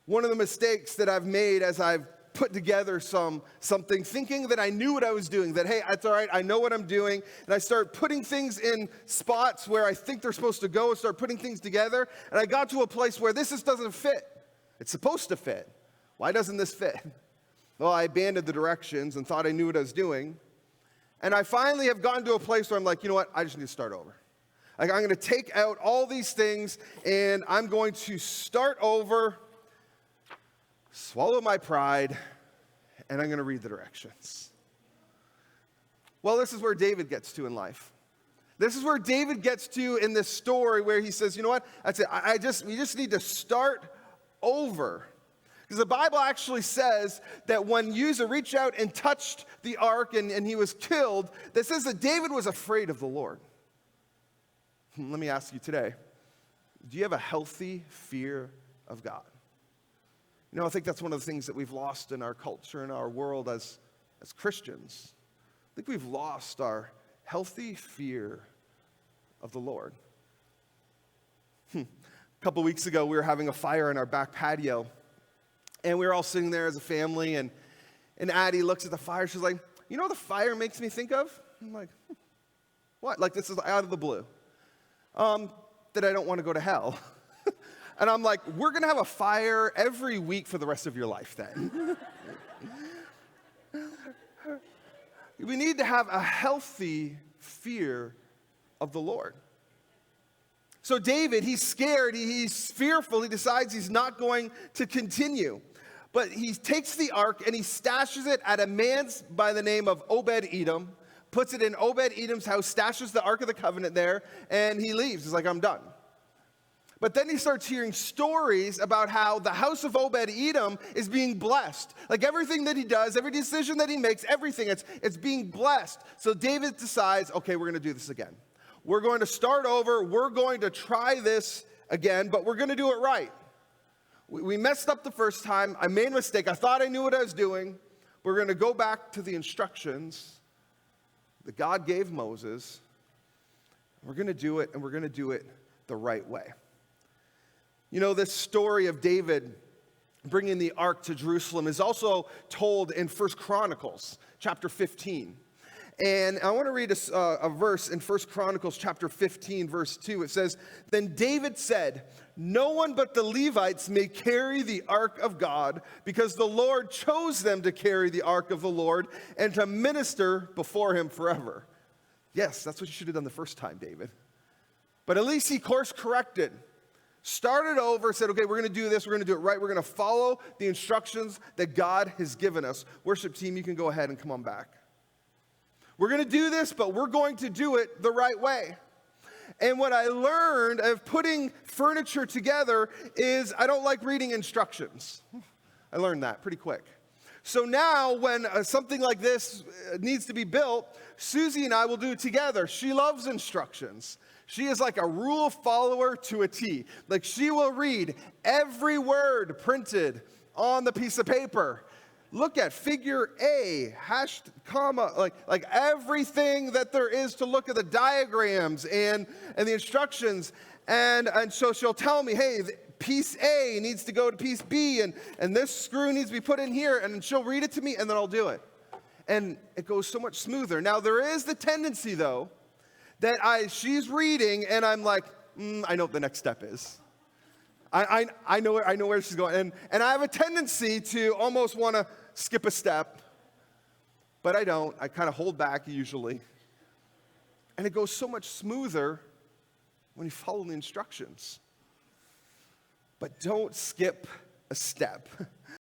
One of the mistakes that I've made as I've put together something, thinking that I knew what I was doing, that, hey, that's all right, I know what I'm doing, and I start putting things in spots where I think they're supposed to go, and start putting things together, and I got to a place where this just doesn't fit. It's supposed to fit. Why doesn't this fit? Well, I abandoned the directions and thought I knew what I was doing, and I finally have gotten to a place where I'm like, you know what, I just need to start over. Like, I'm going to take out all these things, and I'm going to start over, swallow my pride, and I'm going to read the directions. Well, this is where David gets to in life. This is where David gets to in this story where he says, you know what, that's it. We just need to start over. Because the Bible actually says that when Uzzah reached out and touched the ark and he was killed, that says that David was afraid of the Lord. Let me ask you today, do you have a healthy fear of God? You know, I think that's one of the things that we've lost in our culture and our world as Christians. I think we've lost our healthy fear of the Lord. A couple weeks ago, we were having a fire in our back patio, and we were all sitting there as a family, and Addie looks at the fire. She's like, you know what the fire makes me think of? I'm like, what? Like, this is out of the blue. That I don't want to go to hell. And I'm like, we're going to have a fire every week for the rest of your life then. We need to have a healthy fear of the Lord. So David, he's scared, he's fearful, he decides he's not going to continue. But he takes the ark and he stashes it at a man by the name of Obed-Edom, puts it in Obed-Edom's house, stashes the Ark of the Covenant there, and he leaves. He's like, I'm done. But then he starts hearing stories about how the house of Obed-Edom is being blessed. Like everything that he does, every decision that he makes, everything, it's being blessed. So David decides, okay, we're going to do this again. We're going to start over. We're going to try this again, but we're going to do it right. We messed up the first time. I made a mistake. I thought I knew what I was doing. We're going to go back to the instructions that God gave Moses. We're going to do it, and we're going to do it the right way. You know, this story of David bringing the ark to Jerusalem is also told in 1 Chronicles chapter 15. And I want to read a verse in 1 Chronicles chapter 15, verse 2. It says, then David said, no one but the Levites may carry the ark of God, because the Lord chose them to carry the ark of the Lord and to minister before him forever. Yes, that's what you should have done the first time, David. But at least he course corrected. Started over, said, okay, we're going to do this. We're going to do it right. We're going to follow the instructions that God has given us. Worship team, you can go ahead and come on back. We're going to do this, but we're going to do it the right way. And what I learned of putting furniture together is I don't like reading instructions. I learned that pretty quick. So now when something like this needs to be built, Susie and I will do it together. She loves instructions. She is like a rule follower to a T. Like she will read every word printed on the piece of paper. Look at figure A, hashed comma, like everything that there is to look at, the diagrams and the instructions. And so she'll tell me, hey, piece A needs to go to piece B, and this screw needs to be put in here, and she'll read it to me, and then I'll do it. And it goes so much smoother. Now, there is the tendency, though, that she's reading, and I'm like, I know what the next step is. I know where she's going. And I have a tendency to almost want to skip a step, but I don't. I kind of hold back usually. And it goes so much smoother when you follow the instructions. But don't skip a step.